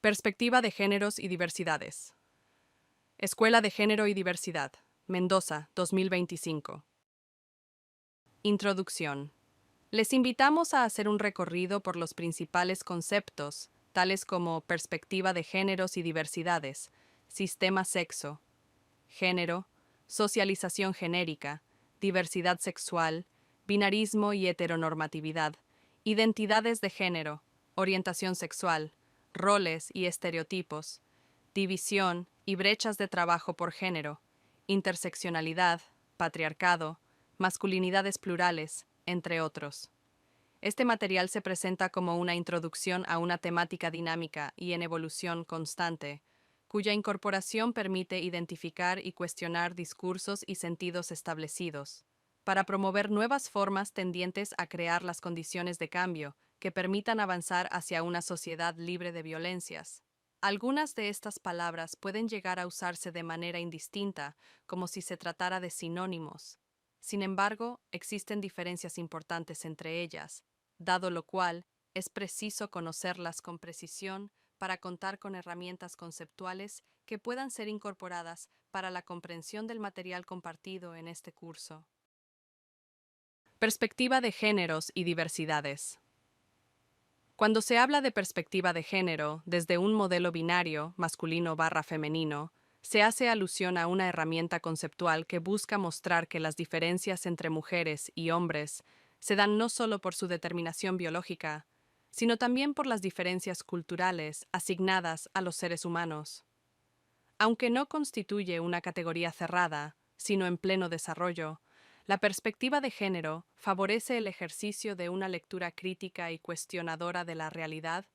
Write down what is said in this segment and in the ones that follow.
Perspectiva de géneros y diversidades. Escuela de Género y Diversidad, Mendoza, 2025. Introducción. Les invitamos a hacer un recorrido por los principales conceptos, tales como perspectiva de géneros y diversidades, sistema sexo, género, socialización genérica, diversidad sexual, binarismo y heteronormatividad, identidades de género, orientación sexual, roles y estereotipos, división y brechas de trabajo por género, interseccionalidad, patriarcado, masculinidades plurales, entre otros. Este material se presenta como una introducción a una temática dinámica y en evolución constante, cuya incorporación permite identificar y cuestionar discursos y sentidos establecidos, para promover nuevas formas tendientes a crear las condiciones de cambio que permitan avanzar hacia una sociedad libre de violencias. Algunas de estas palabras pueden llegar a usarse de manera indistinta, como si se tratara de sinónimos. Sin embargo, existen diferencias importantes entre ellas, dado lo cual es preciso conocerlas con precisión para contar con herramientas conceptuales que puedan ser incorporadas para la comprensión del material compartido en este curso. Perspectiva de géneros y diversidades. Cuando se habla de perspectiva de género desde un modelo binario, masculino/femenino, se hace alusión a una herramienta conceptual que busca mostrar que las diferencias entre mujeres y hombres se dan no solo por su determinación biológica, sino también por las diferencias culturales asignadas a los seres humanos. Aunque no constituye una categoría cerrada, sino en pleno desarrollo, la perspectiva de género favorece el ejercicio de una lectura crítica y cuestionadora de la realidad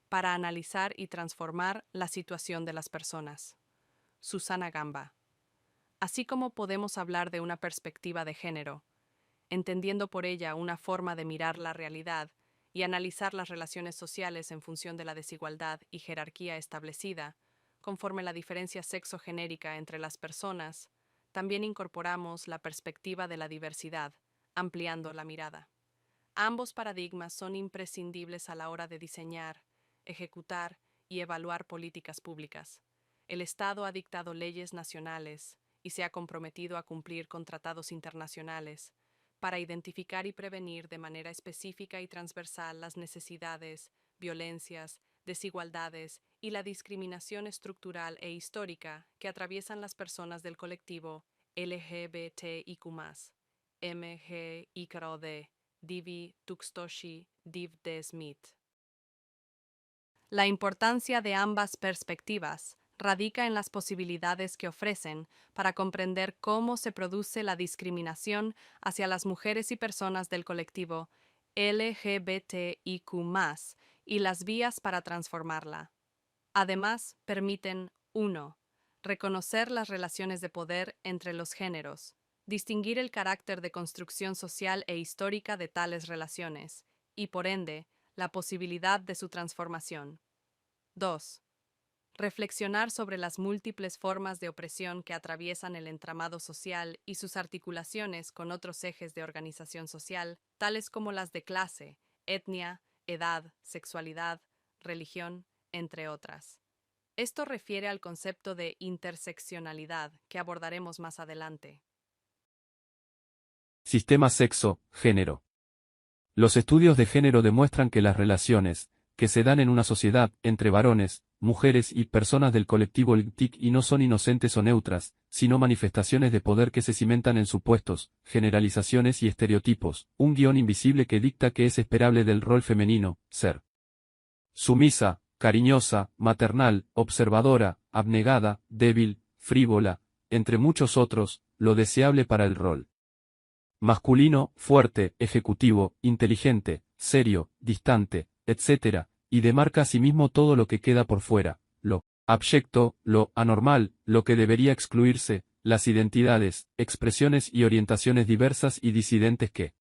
para analizar y transformar la situación de las personas. Susana Gamba. Así como podemos hablar de una perspectiva de género, entendiendo por ella una forma de mirar la realidad y analizar las relaciones sociales en función de la desigualdad y jerarquía establecida, conforme la diferencia sexogenérica entre las personas, también incorporamos la perspectiva de la diversidad, ampliando la mirada. Ambos paradigmas son imprescindibles a la hora de diseñar, ejecutar y evaluar políticas públicas. El Estado ha dictado leyes nacionales y se ha comprometido a cumplir con tratados internacionales para identificar y prevenir de manera específica y transversal las necesidades, violencias, desigualdades y la discriminación estructural e histórica que atraviesan las personas del colectivo LGBTIQ+, MGICROD, Divi Tuxtoshi Div de Smith. La importancia de ambas perspectivas radica en las posibilidades que ofrecen para comprender cómo se produce la discriminación hacia las mujeres y personas del colectivo LGBTIQ+, y las vías para transformarla. Además, permiten 1. Reconocer las relaciones de poder entre los géneros, distinguir el carácter de construcción social e histórica de tales relaciones, y por ende, la posibilidad de su transformación. 2. Reflexionar sobre las múltiples formas de opresión que atraviesan el entramado social y sus articulaciones con otros ejes de organización social, tales como las de clase, etnia, edad, sexualidad, religión, entre otras. Esto refiere al concepto de interseccionalidad que abordaremos más adelante. Sistema sexo-género. Los estudios de género demuestran que las relaciones que se dan en una sociedad entre varones, mujeres y personas del colectivo LGBTIQ y no son inocentes o neutras, sino manifestaciones de poder que se cimentan en supuestos, generalizaciones y estereotipos, un guión invisible que dicta qué es esperable del rol femenino, ser sumisa, cariñosa, maternal, observadora, abnegada, débil, frívola, entre muchos otros, lo deseable para el rol masculino, fuerte, ejecutivo, inteligente, serio, distante, etc., y demarca asimismo todo lo que queda por fuera, lo abyecto, lo anormal, lo que debería excluirse, las identidades, expresiones y orientaciones diversas y disidentes que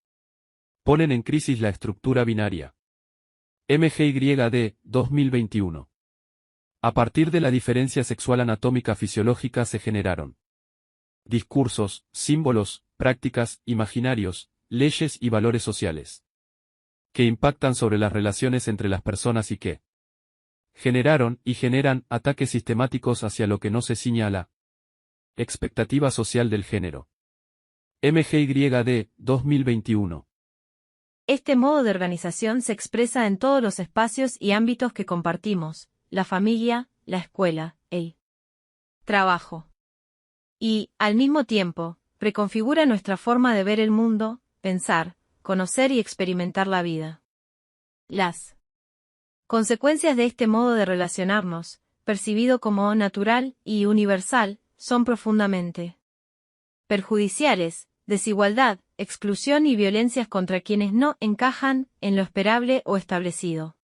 ponen en crisis la estructura binaria. MGYD, 2021. A partir de la diferencia sexual anatómica fisiológica se generaron discursos, símbolos, prácticas, imaginarios, leyes y valores sociales que impactan sobre las relaciones entre las personas y que generaron y generan ataques sistemáticos hacia lo que no se ciña a la expectativa social del género. MGYD, 2021. Este modo de organización se expresa en todos los espacios y ámbitos que compartimos, la familia, la escuela, el trabajo. Y, al mismo tiempo, reconfigura nuestra forma de ver el mundo, pensar, conocer y experimentar la vida. Las consecuencias de este modo de relacionarnos, percibido como natural y universal, son profundamente perjudiciales: desigualdad, exclusión y violencias contra quienes no encajan en lo esperable o establecido.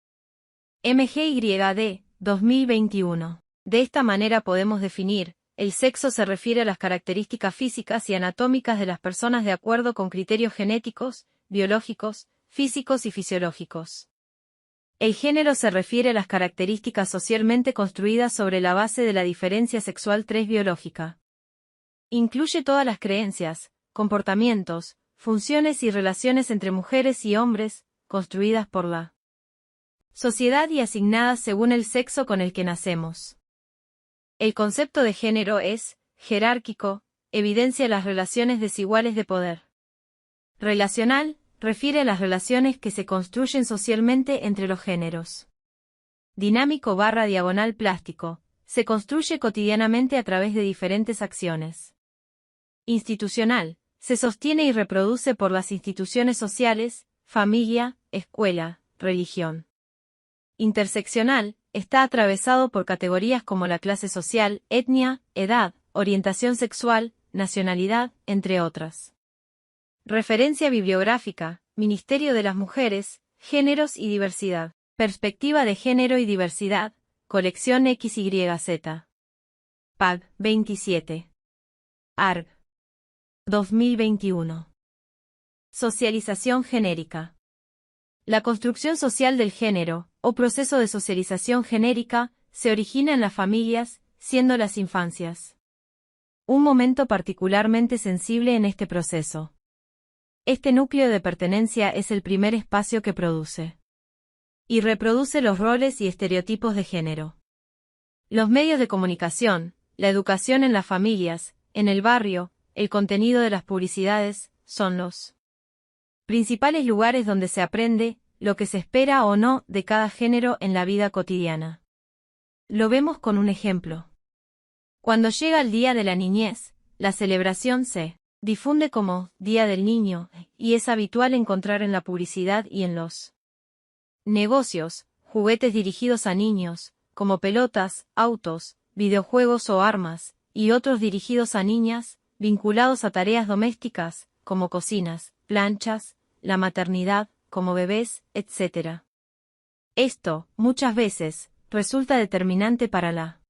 MGYD, 2021. De esta manera podemos definir: el sexo se refiere a las características físicas y anatómicas de las personas de acuerdo con criterios genéticos, biológicos, físicos y fisiológicos. El género se refiere a las características socialmente construidas sobre la base de la diferencia sexual biológica. Incluye todas las creencias, comportamientos, funciones y relaciones entre mujeres y hombres, construidas por la sociedad y asignadas según el sexo con el que nacemos. El concepto de género es jerárquico, evidencia las relaciones desiguales de poder. Relacional, refiere a las relaciones que se construyen socialmente entre los géneros. Dinámico/plástico, se construye cotidianamente a través de diferentes acciones. Institucional, se sostiene y reproduce por las instituciones sociales, familia, escuela, religión. Interseccional, está atravesado por categorías como la clase social, etnia, edad, orientación sexual, nacionalidad, entre otras. Referencia bibliográfica: Ministerio de las Mujeres, Géneros y Diversidad. Perspectiva de Género y Diversidad, colección XYZ. Pag. 27. ARG. 2021. Socialización genérica. La construcción social del género, o proceso de socialización genérica, se origina en las familias, siendo las infancias un momento particularmente sensible en este proceso. Este núcleo de pertenencia es el primer espacio que produce y reproduce los roles y estereotipos de género. Los medios de comunicación, la educación en las familias, en el barrio, el contenido de las publicidades, son los principales lugares donde se aprende lo que se espera o no de cada género en la vida cotidiana. Lo vemos con un ejemplo. Cuando llega el Día de la Niñez, la celebración se difunde como Día del Niño, y es habitual encontrar en la publicidad y en los negocios juguetes dirigidos a niños, como pelotas, autos, videojuegos o armas, y otros dirigidos a niñas, vinculados a tareas domésticas, como cocinas, planchas, la maternidad, como bebés, etc. Esto, muchas veces, resulta determinante para la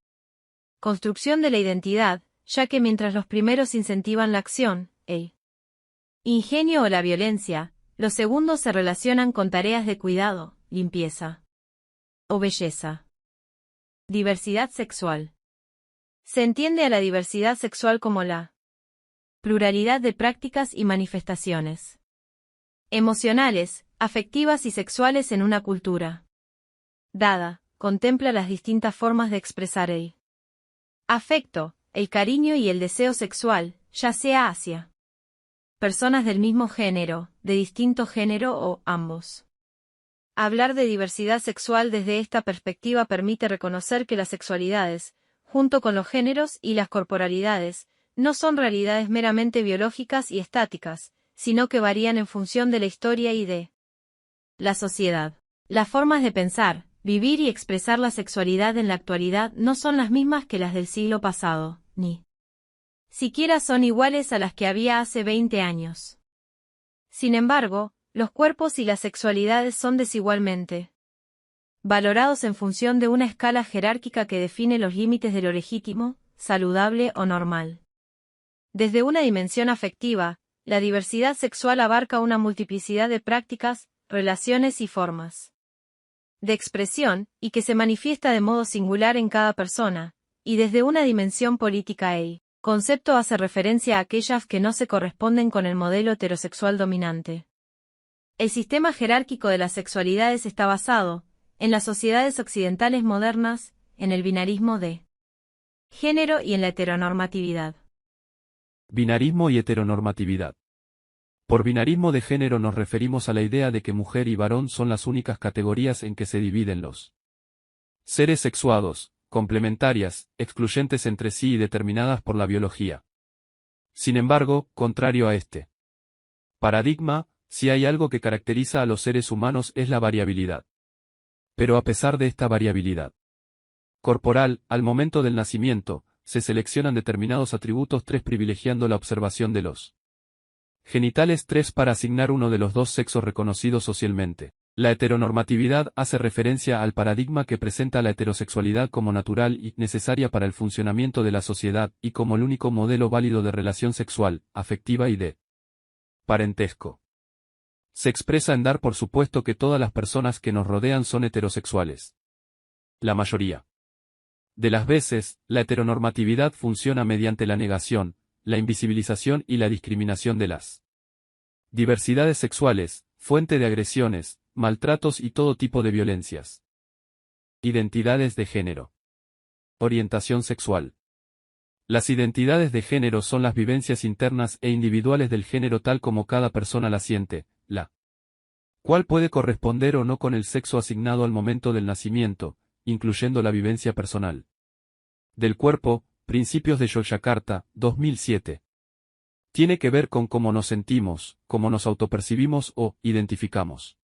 construcción de la identidad, ya que mientras los primeros incentivan la acción, el ingenio o la violencia, los segundos se relacionan con tareas de cuidado, limpieza o belleza. Diversidad sexual. Se entiende a la diversidad sexual como la pluralidad de prácticas y manifestaciones emocionales, afectivas y sexuales en una cultura dada, contempla las distintas formas de expresar el afecto, el cariño y el deseo sexual, ya sea hacia personas del mismo género, de distinto género o ambos. Hablar de diversidad sexual desde esta perspectiva permite reconocer que las sexualidades, junto con los géneros y las corporalidades, no son realidades meramente biológicas y estáticas, sino que varían en función de la historia y de la sociedad. Las formas de pensar, vivir y expresar la sexualidad en la actualidad no son las mismas que las del siglo pasado, ni siquiera son iguales a las que había hace 20 años. Sin embargo, los cuerpos y las sexualidades son desigualmente valorados en función de una escala jerárquica que define los límites de lo legítimo, saludable o normal. Desde una dimensión afectiva, la diversidad sexual abarca una multiplicidad de prácticas, relaciones y formas de expresión, y que se manifiesta de modo singular en cada persona, y desde una dimensión política el concepto hace referencia a aquellas que no se corresponden con el modelo heterosexual dominante. El sistema jerárquico de las sexualidades está basado, en las sociedades occidentales modernas, en el binarismo de género y en la heteronormatividad. Binarismo y heteronormatividad. Por binarismo de género nos referimos a la idea de que mujer y varón son las únicas categorías en que se dividen los seres sexuados, complementarias, excluyentes entre sí y determinadas por la biología. Sin embargo, contrario a este paradigma, si hay algo que caracteriza a los seres humanos es la variabilidad. Pero a pesar de esta variabilidad corporal, al momento del nacimiento, se seleccionan determinados atributos 3 privilegiando la observación de los genitales 3 para asignar uno de los dos sexos reconocidos socialmente. La heteronormatividad hace referencia al paradigma que presenta la heterosexualidad como natural y necesaria para el funcionamiento de la sociedad y como el único modelo válido de relación sexual, afectiva y de parentesco. Se expresa en dar por supuesto que todas las personas que nos rodean son heterosexuales. La mayoría de las veces, la heteronormatividad funciona mediante la negación, la invisibilización y la discriminación de las diversidades sexuales, fuente de agresiones, maltratos y todo tipo de violencias. Identidades de género. Orientación sexual. Las identidades de género son las vivencias internas e individuales del género tal como cada persona la siente, la cual puede corresponder o no con el sexo asignado al momento del nacimiento, incluyendo la vivencia personal del cuerpo, Principios de Yogyakarta, 2007. Tiene que ver con cómo nos sentimos, cómo nos autopercibimos o identificamos.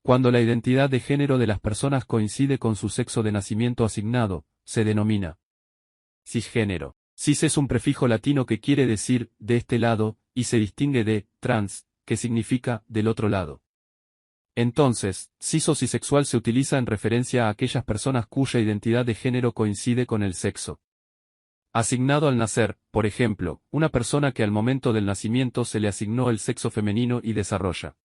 Cuando la identidad de género de las personas coincide con su sexo de nacimiento asignado, se denomina cisgénero. Cis es un prefijo latino que quiere decir de este lado, y se distingue de trans, que significa del otro lado. Entonces, cis o cisexual se utiliza en referencia a aquellas personas cuya identidad de género coincide con el sexo asignado al nacer, por ejemplo, una persona que al momento del nacimiento se le asignó el sexo femenino y desarrolla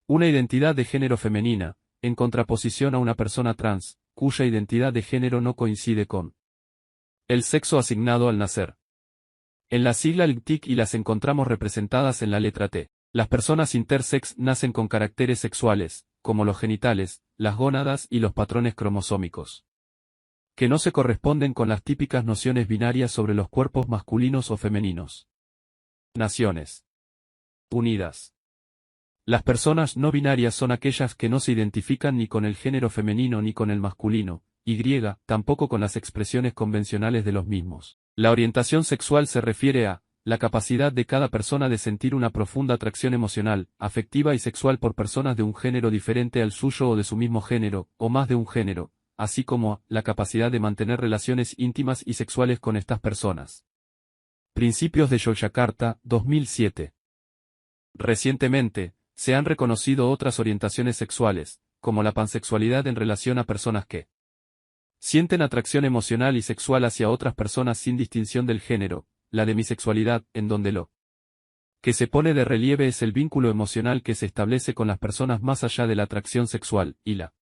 una identidad de género femenina, en contraposición a una persona trans, cuya identidad de género no coincide con el sexo asignado al nacer. En la sigla LGBTIQ y las encontramos representadas en la letra T. Las personas intersex nacen con caracteres sexuales, como los genitales, las gónadas y los patrones cromosómicos, que no se corresponden con las típicas nociones binarias sobre los cuerpos masculinos o femeninos. Naciones Unidas. Las personas no binarias son aquellas que no se identifican ni con el género femenino ni con el masculino, tampoco con las expresiones convencionales de los mismos. La orientación sexual se refiere a la capacidad de cada persona de sentir una profunda atracción emocional, afectiva y sexual por personas de un género diferente al suyo o de su mismo género, o más de un género, así como la capacidad de mantener relaciones íntimas y sexuales con estas personas. Principios de Yogyakarta, 2007. Recientemente, se han reconocido otras orientaciones sexuales, como la pansexualidad en relación a personas que sienten atracción emocional y sexual hacia otras personas sin distinción del género, la demisexualidad, en donde lo que se pone de relieve es el vínculo emocional que se establece con las personas más allá de la atracción sexual, y la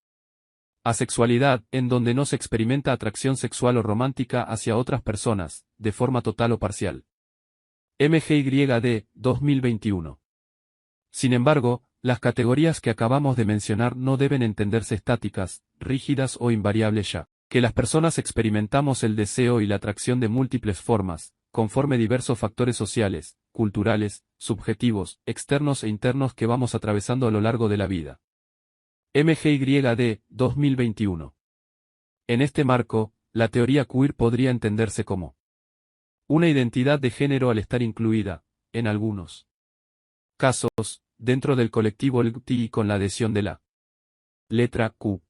asexualidad, en donde no se experimenta atracción sexual o romántica hacia otras personas, de forma total o parcial. MGYD, 2021. Sin embargo, las categorías que acabamos de mencionar no deben entenderse estáticas, rígidas o invariables ya que las personas experimentamos el deseo y la atracción de múltiples formas, conforme diversos factores sociales, culturales, subjetivos, externos e internos que vamos atravesando a lo largo de la vida. MGYD, 2021. En este marco, la teoría queer podría entenderse como una identidad de género al estar incluida, en algunos casos, dentro del colectivo LGBTI con la adhesión de la letra Q.